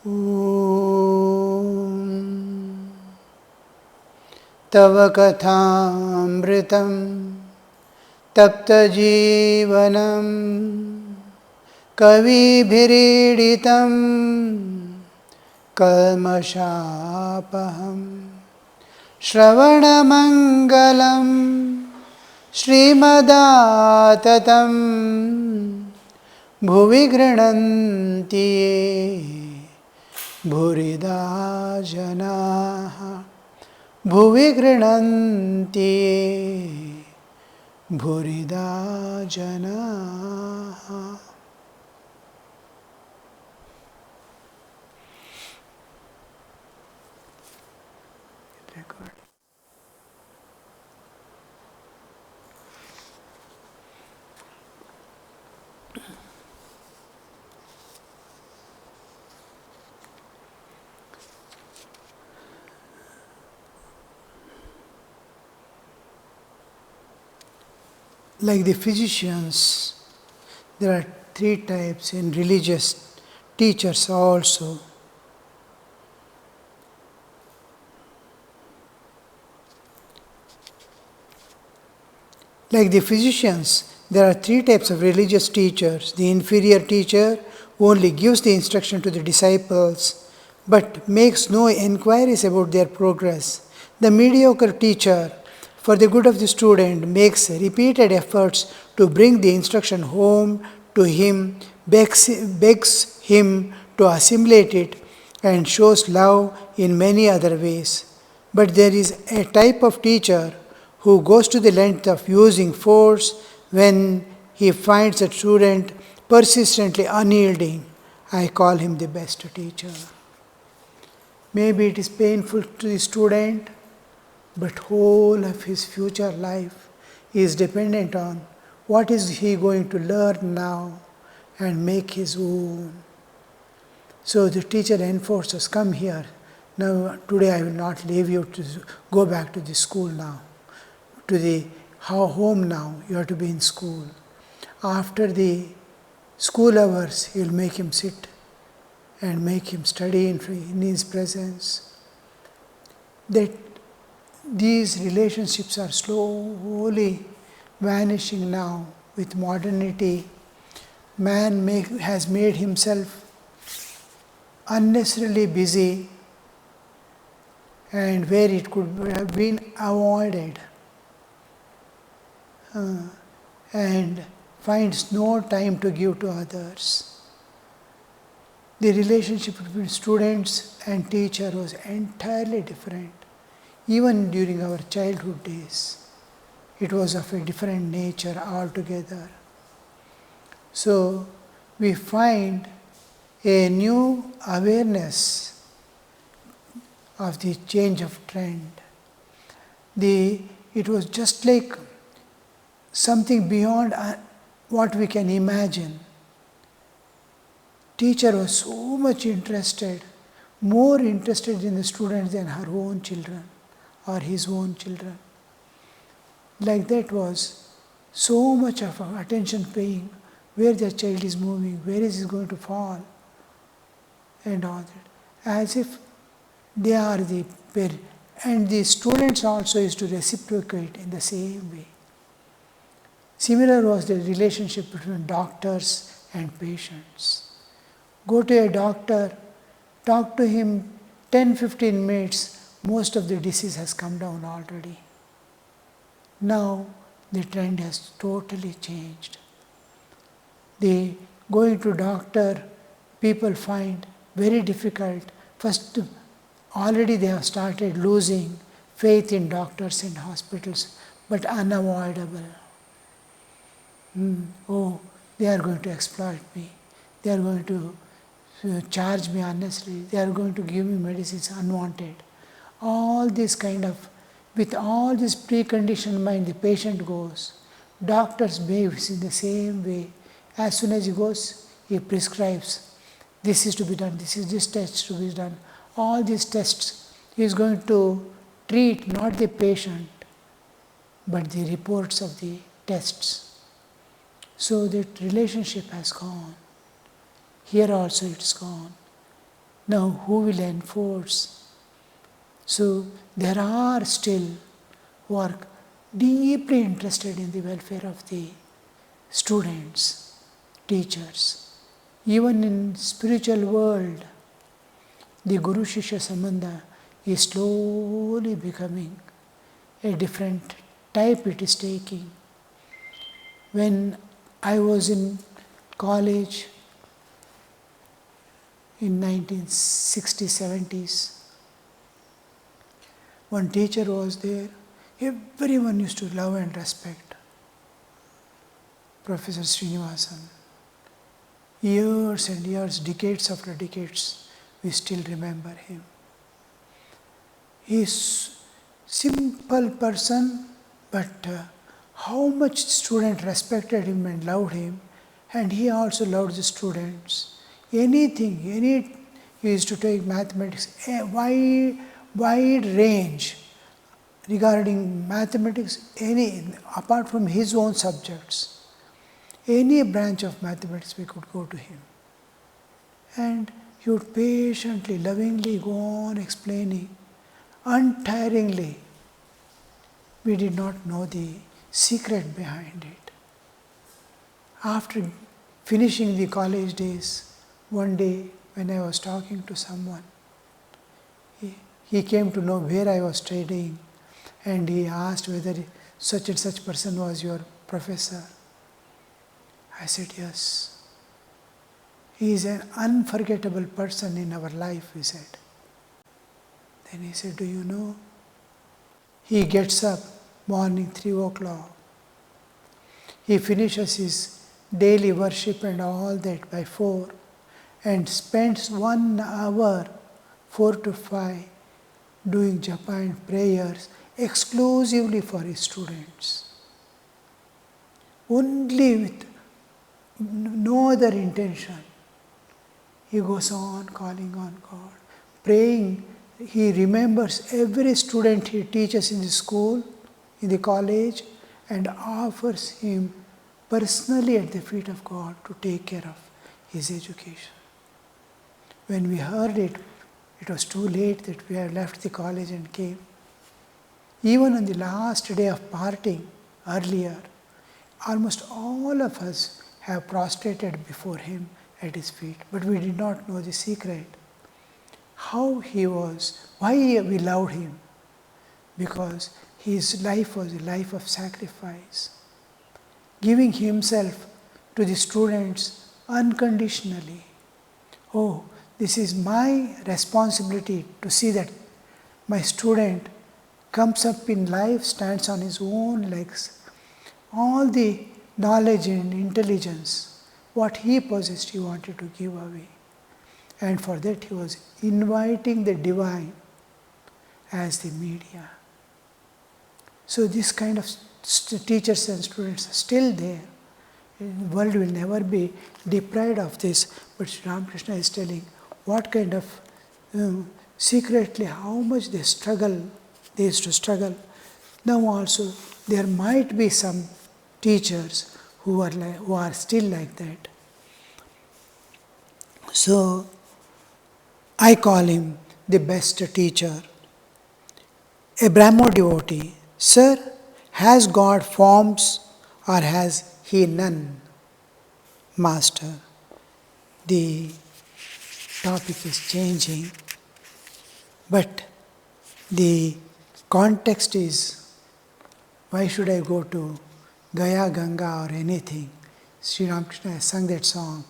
Om Tava Kathamritam Tapta Jivanam Kavibhiriditam Kalmashapaham Shravanamangalam Srimadaatatam Bhuvi Grananti Bhurida Janaha Bhuvi Grananti Bhurida Janaha. Like the physicians, there are three types in religious teachers also. Like the physicians, there are three types of religious teachers. The inferior teacher only gives the instruction to the disciples but makes no inquiries about their progress. The mediocre teacher, for the good of the student, makes repeated efforts to bring the instruction home to him, begs him to assimilate it, and shows love in many other ways. But there is a type of teacher who goes to the length of using force when he finds a student persistently unyielding. I call him the best teacher. Maybe it is painful to the student, but whole of his future life is dependent on what is he going to learn now and make his own. So the teacher enforces, come here. Now today I will not leave you to go back to the school now, to the home now. You have to be in school. After the school hours, he will make him sit and make him study in his presence. That these relationships are slowly vanishing now with modernity. Man has made himself unnecessarily busy, and where it could have been avoided, and finds no time to give to others. The relationship between students and teacher was entirely different. Even during our childhood days, it was of a different nature altogether. So we find a new awareness of the change of trend. It was just like something beyond what we can imagine. Teacher was so much interested, more interested in the students than her own children or his own children. Like that was so much of attention paying, where the child is moving, where is he going to fall, and all that. As if they are the parent. And the students also used to reciprocate in the same way. Similar was the relationship between doctors and patients. Go to a doctor, talk to him 10-15 minutes, most of the disease has come down already. Now the trend has totally changed. Going to doctor, people find very difficult. First, already they have started losing faith in doctors and hospitals, but unavoidable. Oh, they are going to exploit me. They are going to charge me unnecessarily. They are going to give me medicines unwanted. All this kind of, with all this preconditioned mind, the patient goes. Doctors behaves in the same way. As soon as he goes, he prescribes. This is to be done. This test to be done. All these tests, he is going to treat not the patient, but the reports of the tests. So that relationship has gone. Here also it's gone. Now who will enforce? So there are still who are deeply interested in the welfare of the students, teachers. Even in spiritual world, the Guru-Shishya Sambandha is slowly becoming a different type it is taking. When I was in college in 1960s, 70s, one teacher was there. Everyone used to love and respect Professor Srinivasan. Years and years, decades after decades, we still remember him. He is simple person, but how much student respected him and loved him, and he also loved the students. He used to take mathematics, a wide range regarding mathematics, apart from his own subjects. Any branch of mathematics we could go to him. And he would patiently, lovingly go on explaining, untiringly. We did not know the secret behind it. After finishing the college days, one day when I was talking to someone, he came to know where I was studying, and he asked whether such and such person was your professor. I said, yes. He is an unforgettable person in our life, he said. Then he said, do you know? He gets up morning 3 o'clock. He finishes his daily worship and all that by 4 and spends 1 hour, 4 to 5, doing japa and prayers exclusively for his students. Only with no other intention. He goes on calling on God, praying. He remembers every student he teaches in the school, in the college, and offers him personally at the feet of God to take care of his education. When we heard it, it was too late that we had left the college and came. Even on the last day of parting, earlier, almost all of us have prostrated before him at his feet, but we did not know the secret. How he was, why we loved him. Because his life was a life of sacrifice, giving himself to the students unconditionally. Oh, this is my responsibility to see that my student comes up in life, stands on his own legs. All the knowledge and intelligence, what he possessed, he wanted to give away. And for that he was inviting the divine as the media. So this kind of teachers and students are still there. The world will never be deprived of this. But Sri Ramakrishna is telling what kind of secretly how much they used to struggle. Now also there might be some teachers who are still like that. So I call him the best teacher. A Brahmo devotee, sir, has God forms or has he none? Master, the topic is changing, but the context is, why should I go to Gaya Ganga or anything? Sri Ramakrishna has sung that song.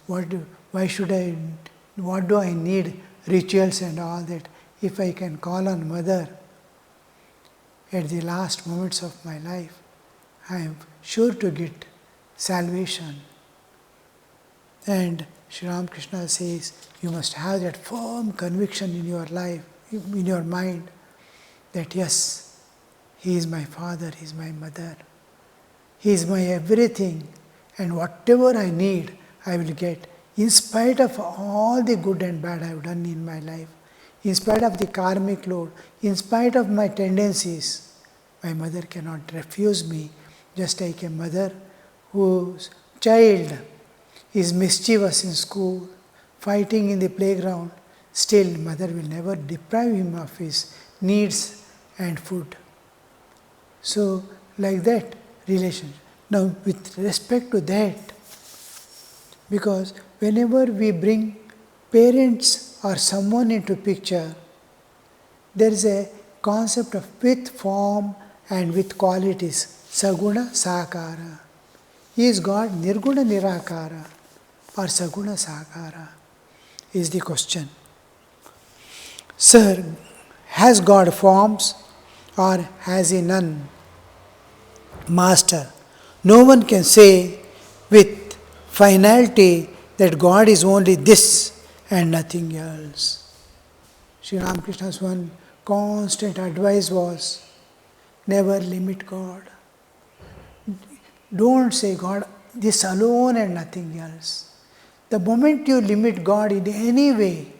What do I need rituals and all that if I can call on Mother at the last moments of my life? I am sure to get salvation. And Sri Ramakrishna says, you must have that firm conviction in your life, in your mind, that yes, he is my father, he is my mother, he is my everything, and whatever I need, I will get, in spite of all the good and bad I have done in my life, in spite of the karmic load, in spite of my tendencies. My mother cannot refuse me, just like a mother whose child is mischievous in school, fighting in the playground, still mother will never deprive him of his needs and food. So, like that relation. Now, with respect to that, because whenever we bring parents or someone into picture, there is a concept of with form and with qualities, saguna sakara. Is God nirguna nirakara or saguna sakara? Is the question. Sir, has God forms or has he none? Master, no one can say with finality that God is only this and nothing else. Sri Ramakrishna's one constant advice was, never limit God. Don't say God, this alone and nothing else. The moment you limit God in any way,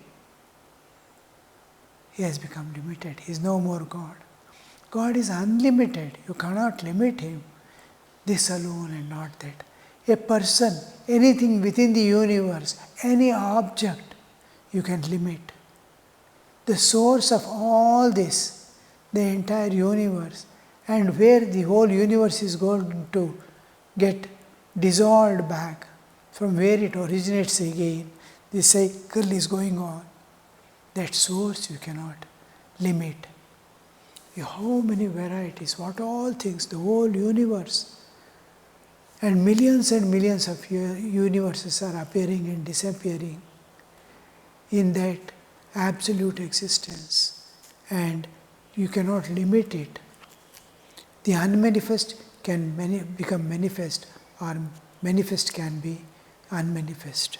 he has become limited. He is no more God. God is unlimited. You cannot limit him. This alone and not that. A person, anything within the universe, any object, you can limit. The source of all this, the entire universe, and where the whole universe is going to get dissolved back, from where it originates again, the cycle is going on. That source you cannot limit. How many varieties, what all things, the whole universe. And millions of universes are appearing and disappearing in that absolute existence. And you cannot limit it. The unmanifest can become manifest, or manifest can be unmanifest.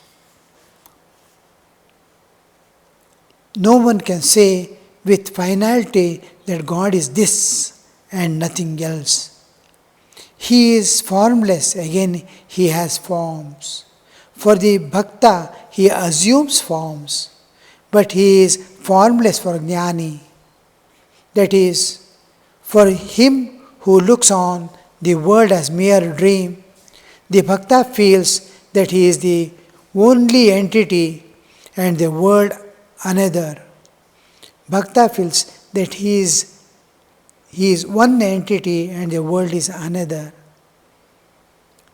No one can say with finality that God is this and nothing else. He is formless, again he has forms. For the bhakta, he assumes forms, but he is formless for jnani. That is, for him who looks on the world as mere dream, the bhakta feels that he is the only entity and the world another. Bhakta feels that he is one entity and the world is another.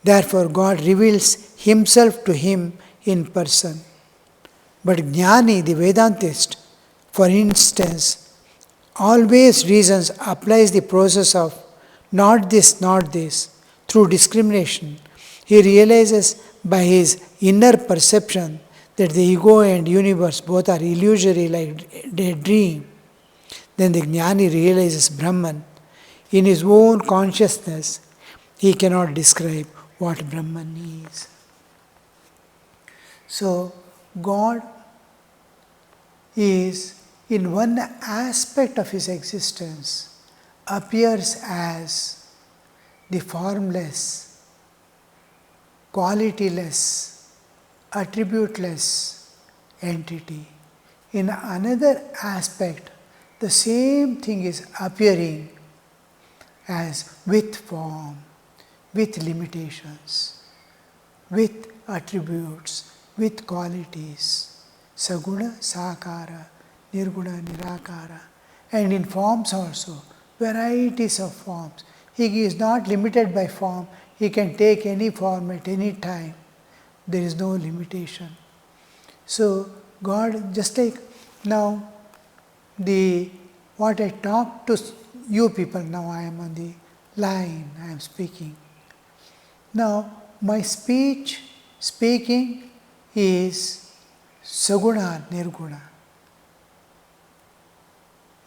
Therefore, God reveals himself to him in person. But Jnani, the Vedantist, for instance, always reasons, applies the process of not this, through discrimination. He realizes by his inner perception that the ego and universe both are illusory like a dream. Then the Jnani realizes Brahman. In his own consciousness, he cannot describe what Brahman is. So, God is, in one aspect of his existence, appears as the formless, qualityless, attributeless entity. In another aspect, the same thing is appearing as with form, with limitations, with attributes, with qualities, saguna, sakara, nirguna, nirakara, and in forms also, varieties of forms. He is not limited by form, he can take any form at any time. There is no limitation. So, God, just like now, what I talk to you people, now I am on the line, I am speaking. Now, my speaking is saguna, nirguna.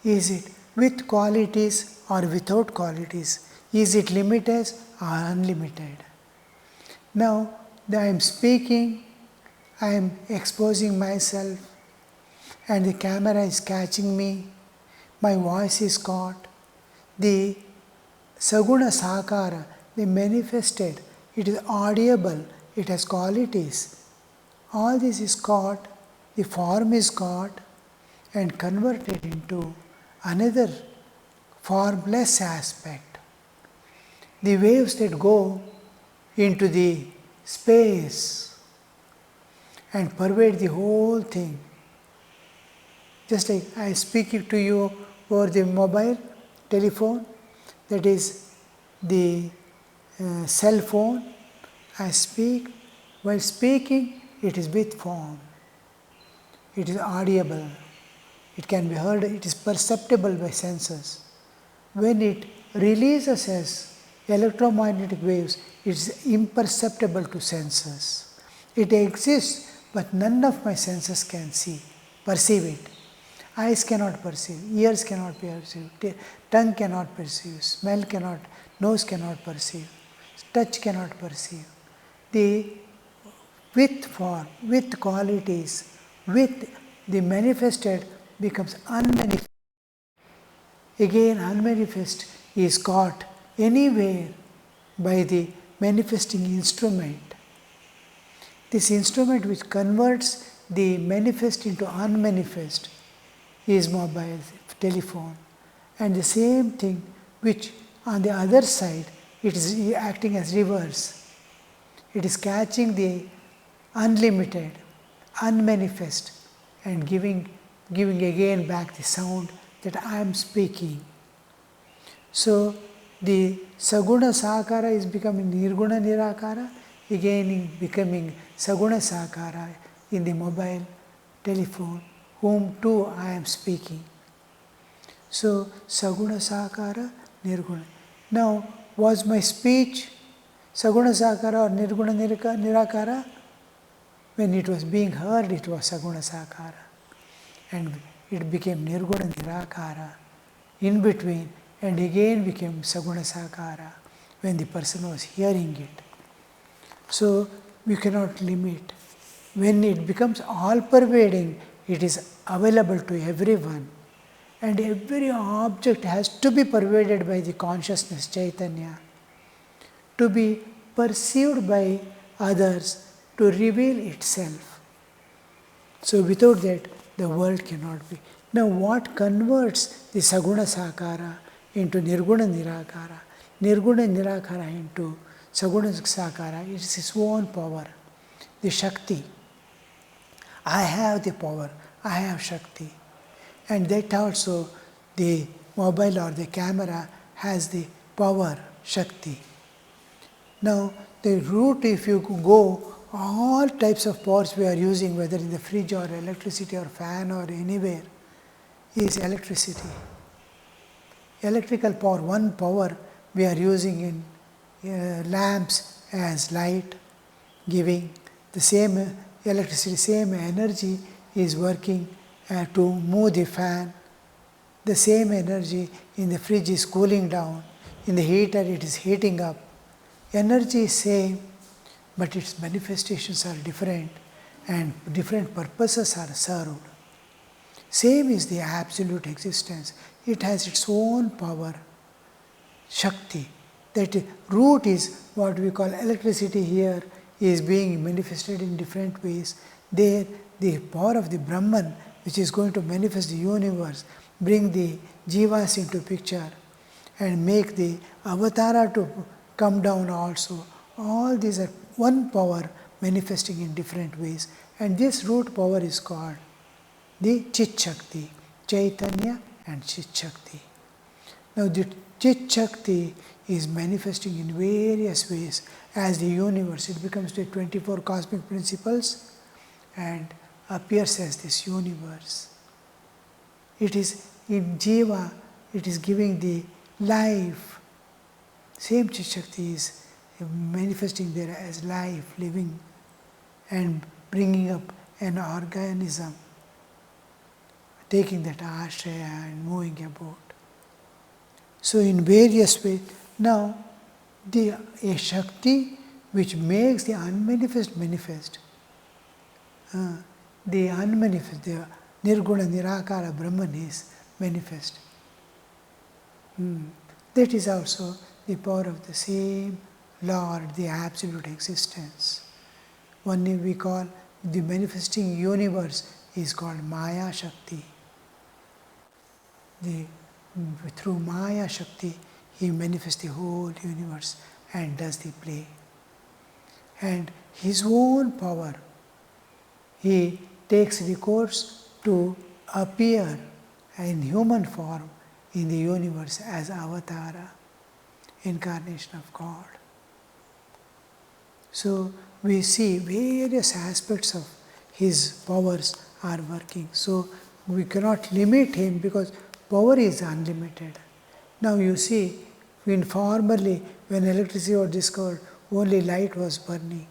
Is it with qualities or without qualities? Is it limited or unlimited? Now, I am speaking, I am exposing myself, and the camera is catching me, my voice is caught. The saguna sakara, the manifested, it is audible, it has qualities. All this is caught, the form is caught and converted into another formless aspect. The waves that go into the space, and pervade the whole thing. Just like I speak to you over the mobile telephone, that is the cell phone. I speak. While speaking, it is with form. It is audible. It can be heard. It is perceptible by senses. When it releases as electromagnetic waves, it is imperceptible to senses. It exists, but none of my senses can perceive it. Eyes cannot perceive, ears cannot perceive, tongue cannot perceive, smell cannot, nose cannot perceive, touch cannot perceive. The with form, with qualities, with the manifested becomes unmanifest. Again, unmanifest is caught anywhere by the manifesting instrument. This instrument which converts the manifest into unmanifest is mobile telephone, and the same thing which on the other side it is acting as reverse. It is catching the unlimited, unmanifest and giving again back the sound that I am speaking. So the Saguna Sakara is becoming Nirguna Nirakara, again becoming Saguna Sakara in the mobile telephone, whom too I am speaking. So Saguna Sakara, Nirguna. Now, was my speech Saguna Sakara or Nirguna Nirakara? When it was being heard, it was Saguna Sakara. And it became Nirguna Nirakara in between, and again became Saguna Sakara when the person was hearing it. So we cannot limit. When it becomes all pervading, it is available to everyone. And every object has to be pervaded by the consciousness, Chaitanya, to be perceived by others, to reveal itself. So without that, the world cannot be. Now what converts the Saguna Sakara into Nirguna Nirakara, Nirguna Nirakara into Saguna Sakara, it is his own power, the Shakti. I have the power, I have Shakti. And that also the mobile or the camera has the power, Shakti. Now the root, if you go, all types of powers we are using, whether in the fridge or electricity or fan or anywhere, is electricity. Electrical power, one power we are using in lamps as light, giving the same electricity, same energy is working to move the fan. The same energy in the fridge is cooling down, in the heater it is heating up. Energy is same, but its manifestations are different and different purposes are served. Same is the absolute existence. It has its own power, Shakti. That root is what we call electricity here is being manifested in different ways. There, the power of the Brahman, which is going to manifest the universe, bring the jivas into picture and make the avatara to come down also. All these are one power manifesting in different ways, and this root power is called the Chit Shakti, Chaitanya and Chit Shakti. Now the Chit Shakti is manifesting in various ways as the universe. It becomes the 24 cosmic principles and appears as this universe. It is in Jiva, it is giving the life. Same Chit Shakti is manifesting there as life, living and bringing up an organism, taking that ashraya and moving about. So in various ways, now a Shakti which makes the unmanifest manifest, the unmanifest, the Nirguna Nirakara Brahman is manifest. That is also the power of the same Lord, the absolute existence. One name we call the manifesting universe is called Maya Shakti. Through Maya Shakti, he manifests the whole universe and does the play. And his own power he takes recourse to appear in human form in the universe as avatara, incarnation of God. So we see various aspects of his powers are working. So we cannot limit him because power is unlimited. Now you see, formerly when electricity was discovered, only light was burning.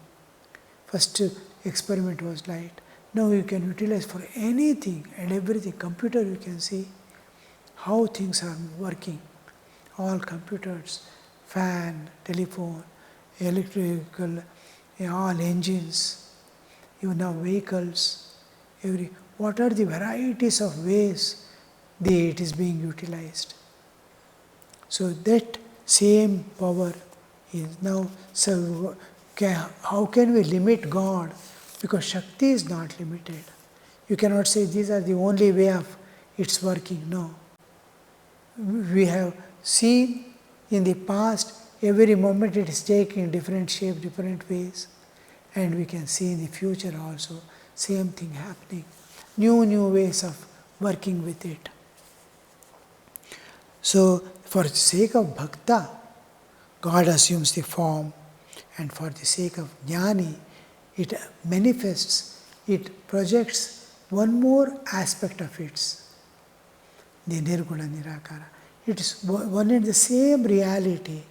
First experiment was light. Now you can utilize for anything and everything. Computer you can see how things are working. All computers, fan, telephone, electrical, all engines, even now vehicles, what are the varieties of ways it is being utilized. So that same power is now, so how can we limit God? Because Shakti is not limited. You cannot say these are the only way of its working. No. We have seen in the past, every moment it is taking different shape, different ways. And we can see in the future also, same thing happening. New ways of working with it. So, for the sake of bhakta, God assumes the form, and for the sake of jnani, it manifests, it projects one more aspect of its, the nirguna nirakara. It is one and the same reality,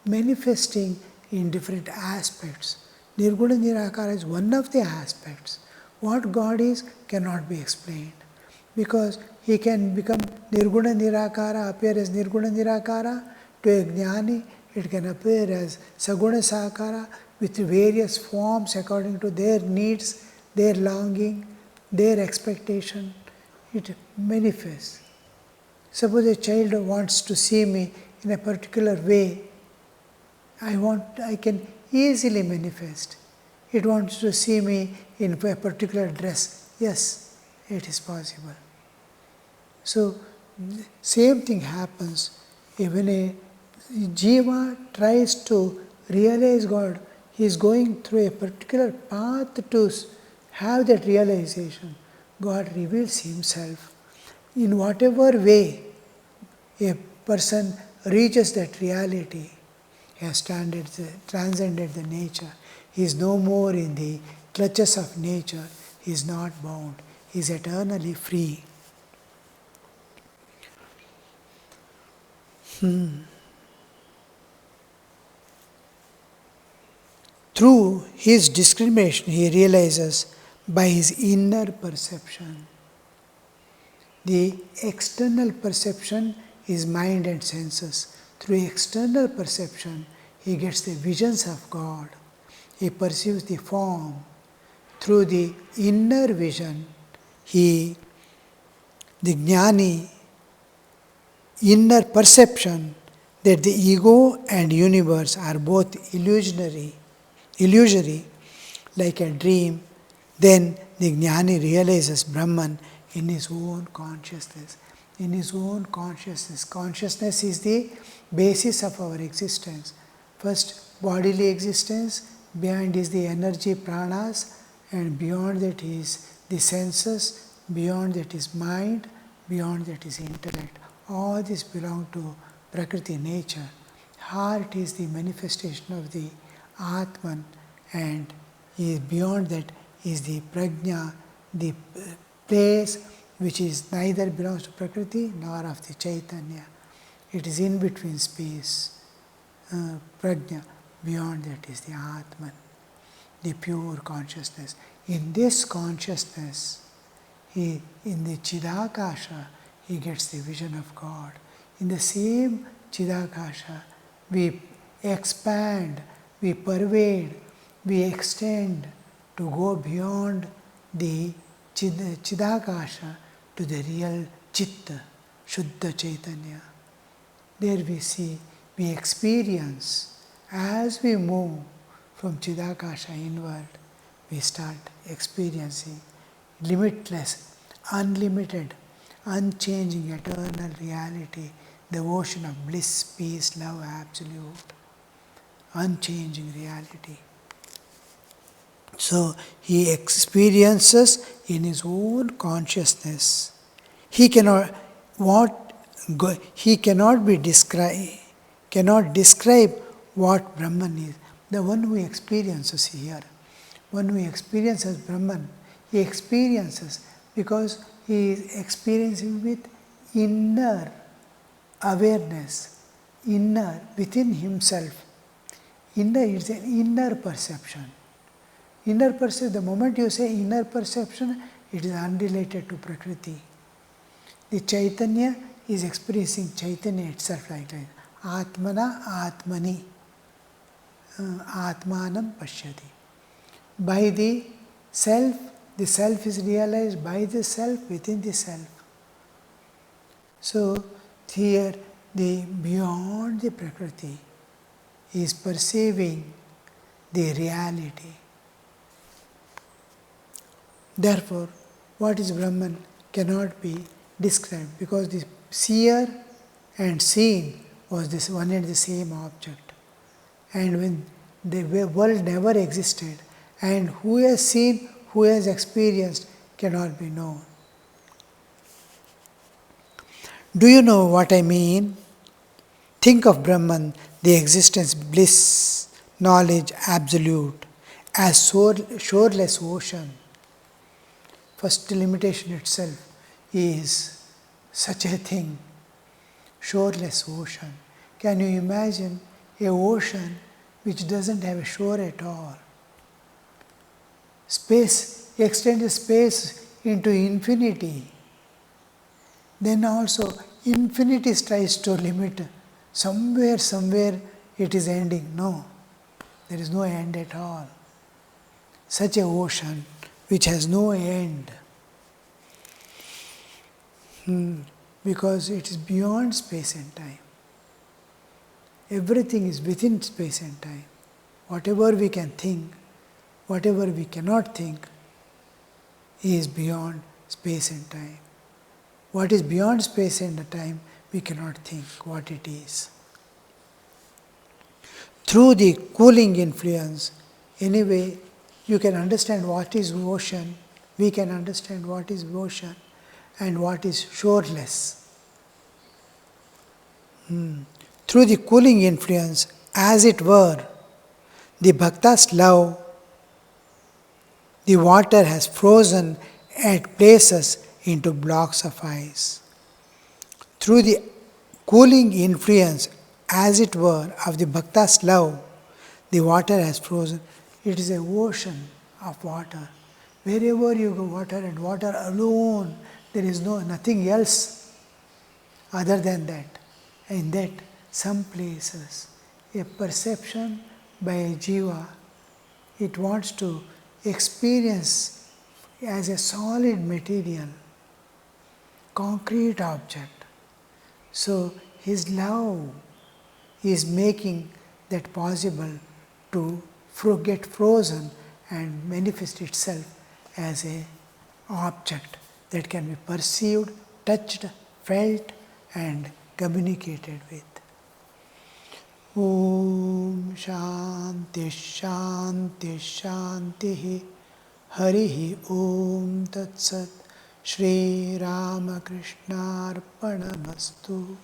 manifesting in different aspects. Nirguna nirakara is one of the aspects. What God is cannot be explained, because he can become nirguna nirakara, appear as nirguna nirakara. To a jnani, it can appear as saguna sakara with various forms according to their needs, their longing, their expectation. It manifests. Suppose a child wants to see me in a particular way, I can easily manifest. It wants to see me in a particular dress. Yes, it is possible. So, same thing happens. When a jiva tries to realize God, he is going through a particular path to have that realization. God reveals himself. In whatever way a person reaches that reality, he has transcended the nature. He is no more in the clutches of nature. He is not bound. He is eternally free. Through his discrimination, he realizes by his inner perception. The external perception is mind and senses. Through external perception, he gets the visions of God. He perceives the form. Through the inner vision, the jnani, inner perception that the ego and universe are both illusory, like a dream, then the jnani realizes Brahman in his own consciousness. In his own consciousness. Consciousness is the basis of our existence. First, bodily existence, behind is the energy pranas, and beyond that is the senses, beyond that is mind, beyond that is intellect. All this belong to Prakriti, nature. Heart is the manifestation of the Atman, and beyond that is the Prajna, the place which is neither belongs to Prakriti nor of the Chaitanya. It is in between space. Prajna, beyond that is the Atman, the pure consciousness. In this consciousness, in the Chidakasha, he gets the vision of God. In the same Chidakasha, we expand, we pervade, we extend to go beyond the Chidakasha to the real Chitta, Shuddha Chaitanya. There we experience, as we move from Chidakasha inward, we start experiencing limitless, unlimited, unchanging, eternal reality, the ocean of bliss, peace, love, absolute, unchanging reality. So he experiences in his own consciousness. He cannot he cannot be cannot describe what Brahman is. The one who experiences here, one who experiences Brahman, he experiences because he is experiencing with inner awareness, inner within himself. Inner is an inner perception. Inner perception, the moment you say inner perception, it is unrelated to Prakriti. The Chaitanya is experiencing Chaitanya itself like that. Atmana Atmani. Atmanam Pashyati. By the self is realized by the self within the self. So here the beyond the Prakriti is perceiving the reality. Therefore, what is Brahman cannot be described because the seer and seen was this one and the same object. And when the world never existed, and who has seen, who has experienced cannot be known. Do you know what I mean? Think of Brahman, the existence, bliss, knowledge, absolute, as shoreless ocean. First limitation itself is such a thing, shoreless ocean. Can you imagine a ocean which doesn't have a shore at all? Space, extend the space into infinity. Then also infinity tries to limit. Somewhere it is ending. No, there is no end at all. Such a ocean which has no end. Because it is beyond space and time. Everything is within space and time. Whatever we can think, whatever we cannot think, is beyond space and time. What is beyond space and time, we cannot think what it is. Through the cooling influence, anyway, you can understand what is ocean, we can understand what is ocean and what is shoreless. Through the cooling influence, as it were, the bhakta's love, the water has frozen at places into blocks of ice. Through the cooling influence, as it were, of the bhakta's love, the water has frozen. It is an ocean of water. Wherever you go, water and water alone, there is nothing else other than that. In that, some places, a perception by a jiva, it wants to experience as a solid material, concrete object. So his love is making that possible to get frozen and manifest itself as an object that can be perceived, touched, felt and communicated with. Om Shanti Shanti Shanti Harihi Om Tat Sat Shri Ramakrishna Arpanamastu.